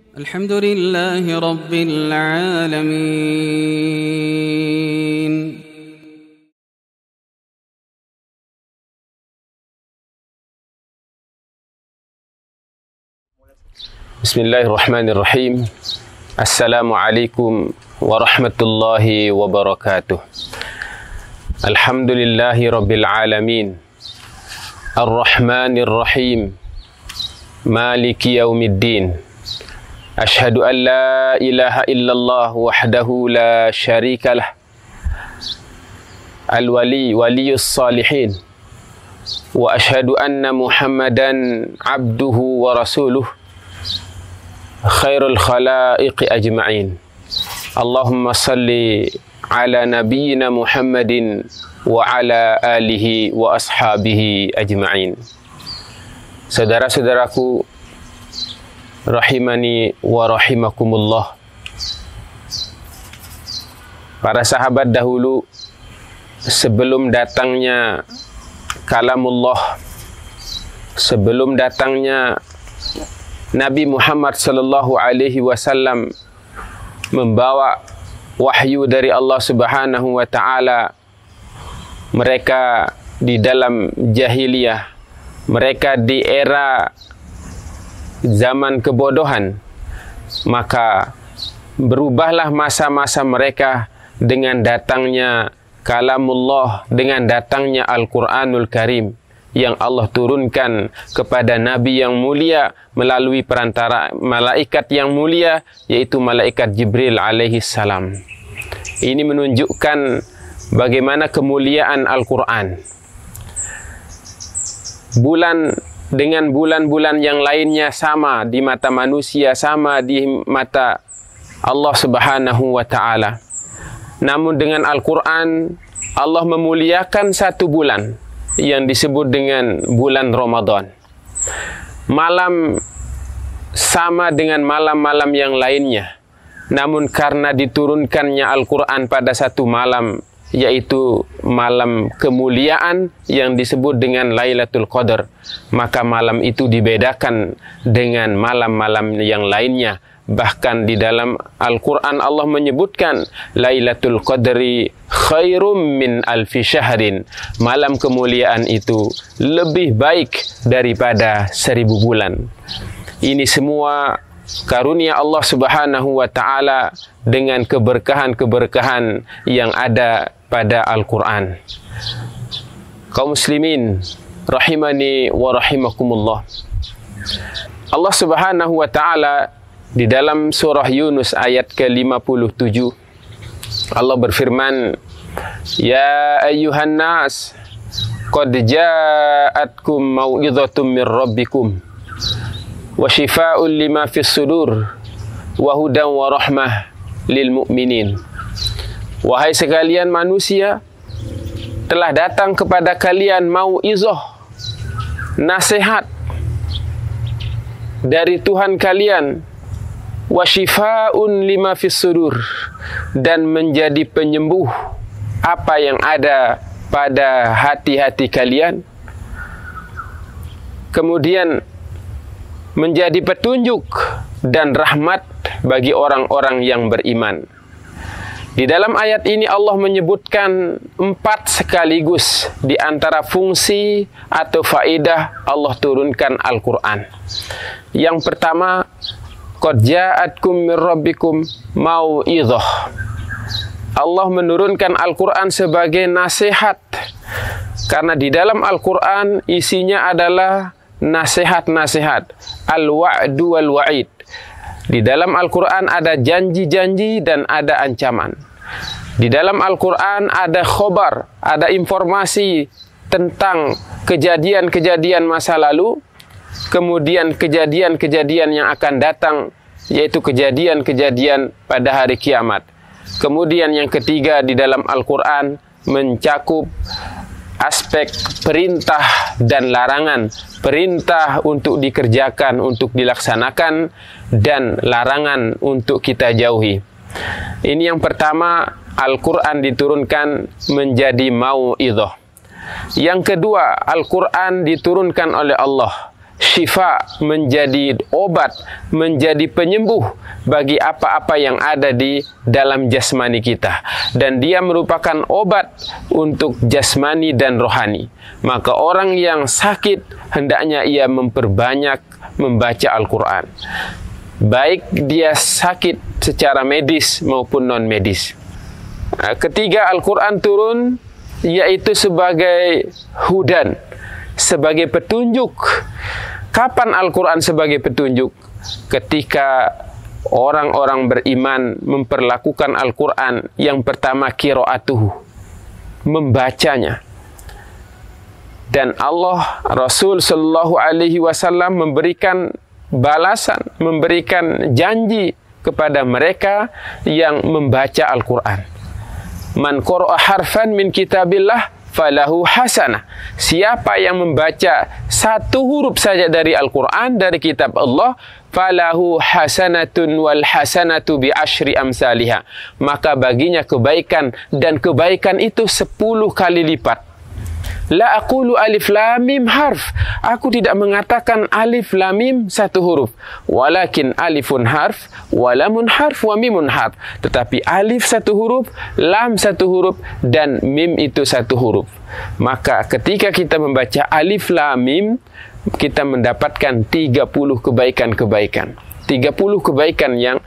الحمد لله رب العالمين. بسم الله الرحمن الرحيم. السلام عليكم ورحمة الله وبركاته. الحمد لله رب العالمين الرحمن الرحيم مالك يوم الدين. أشهد أن لا إله إلا الله وحده لا شريك له الولي ولي الصالحين. وأشهد أن محمدا عبده ورسوله خير الخلائق أجمعين. اللهم صل على نبينا محمد وعلى آله وأصحابه أجمعين. Saudara-saudaraku rahimani wa rahimakumullah. Para sahabat dahulu, sebelum datangnya kalamullah, sebelum datangnya Nabi Muhammad sallallahu alaihi wasallam membawa wahyu dari Allah Subhanahu wa taala, mereka di dalam jahiliyah, mereka di era zaman kebodohan, maka berubahlah masa-masa mereka dengan datangnya kalamullah, dengan datangnya Al-Quranul Karim yang Allah turunkan kepada Nabi yang mulia melalui perantara malaikat yang mulia, yaitu malaikat Jibril alaihi salam. Ini menunjukkan bagaimana kemuliaan Al-Quran. Bulan dengan bulan-bulan yang lainnya sama di mata manusia, sama di mata Allah Subhanahu wa ta'ala. Namun dengan Al-Quran, Allah memuliakan satu bulan yang disebut dengan bulan Ramadan. Malam sama dengan malam-malam yang lainnya, namun karena diturunkannya Al-Quran pada satu malam, yaitu malam kemuliaan yang disebut dengan Lailatul Qadar, maka malam itu dibedakan dengan malam-malam yang lainnya. Bahkan di dalam Al-Quran Allah menyebutkan Lailatul Qadri khairum min alfi syahrin. Malam kemuliaan itu lebih baik daripada 1000 bulan. Ini semua karunia Allah Subhanahu wa ta'ala dengan keberkahan-keberkahan yang ada pada Al-Quran. Kaum muslimin rahimani wa rahimakumullah. Allah Subhanahu wa ta'ala di dalam surah Yunus ayat ke-57, Allah berfirman, Ya ayyuhan nas, qad ja'atkum mau'idhatum min rabbikum wa shifaa'un lima fis sudur wa hudan wa rahmah lil mu'minin. Wahai sekalian manusia, telah datang kepada kalian mau'izah, nasihat dari Tuhan kalian, wa shifaa'un lima fis sudur, dan menjadi penyembuh apa yang ada pada hati-hati kalian, kemudian menjadi petunjuk dan rahmat bagi orang-orang yang beriman. Di dalam ayat ini Allah menyebutkan 4 sekaligus di antara fungsi atau faedah Allah turunkan Al-Quran. Yang pertama, qad ja'atkum min rabbikum mau'izah. Allah menurunkan Al-Quran sebagai nasihat, karena di dalam Al-Quran isinya adalah nasihat-nasihat, al-wa'du wal-wa'id. Di dalam Al-Quran ada janji-janji dan ada ancaman. Di dalam Al-Quran ada khobar, ada informasi tentang kejadian-kejadian masa lalu, kemudian kejadian-kejadian yang akan datang, yaitu kejadian-kejadian pada hari kiamat. Kemudian yang ketiga, di dalam Al-Quran mencakup aspek perintah dan larangan. Perintah untuk dikerjakan, untuk dilaksanakan, dan larangan untuk kita jauhi. Ini yang pertama, Al-Quran diturunkan menjadi mau'izah. Yang kedua, Al-Quran diturunkan oleh Allah syifa, menjadi obat, menjadi penyembuh bagi apa-apa yang ada di dalam jasmani kita, dan dia merupakan obat untuk jasmani dan rohani. Maka orang yang sakit hendaknya ia memperbanyak membaca Al-Quran, baik dia sakit secara medis maupun non-medis. Ketiga, Al-Quran turun yaitu sebagai hudan, sebagai petunjuk. Kapan Al-Quran sebagai petunjuk? Ketika orang-orang beriman memperlakukan Al-Quran, yang pertama qiraatuhu, membacanya. Dan Allah, Rasul Sallallahu Alaihi Wasallam memberikan balasan, memberikan janji kepada mereka yang membaca Al-Quran. Man qara'a harfan min kitabillah falahu hasanah. Siapa yang membaca satu huruf saja dari Al-Quran, dari kitab Allah, falahu hasanatun wal hasanatu bi asyri amsalihha, maka baginya kebaikan, dan kebaikan itu 10 kali lipat. La aqulu alif lam mim harf. Aku tidak mengatakan alif lam mim satu huruf, walakin alifun harf, wa lamun harf, wa mimun harf. Tetapi alif satu huruf, lam satu huruf, dan mim itu satu huruf. Maka ketika kita membaca alif lam mim, kita mendapatkan 30 kebaikan-kebaikan. 30 kebaikan yang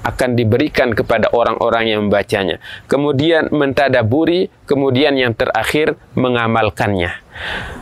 akan diberikan kepada orang-orang yang membacanya. Kemudian mentadaburi, kemudian yang terakhir mengamalkannya.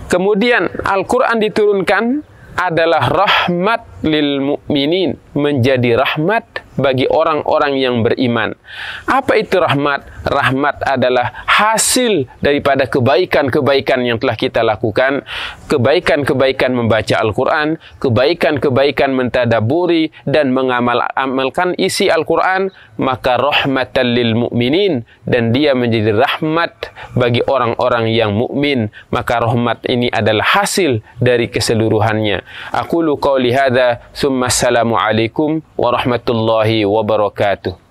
Kemudian Al-Quran diturunkan adalah rahmat lil mu'minin, menjadi rahmat bagi orang-orang yang beriman. Apa itu rahmat? Rahmat adalah hasil daripada kebaikan-kebaikan yang telah kita lakukan, kebaikan-kebaikan membaca Al-Quran, kebaikan-kebaikan mentadaburi dan mengamalkan isi Al-Quran, maka rahmatan lil mu'minin, dan dia menjadi rahmat bagi orang-orang yang mukmin. Maka rahmat ini adalah hasil dari keseluruhannya. Aqulu qawli hadza, summa assalamu alaikum warahmatullahi wabarakatuh.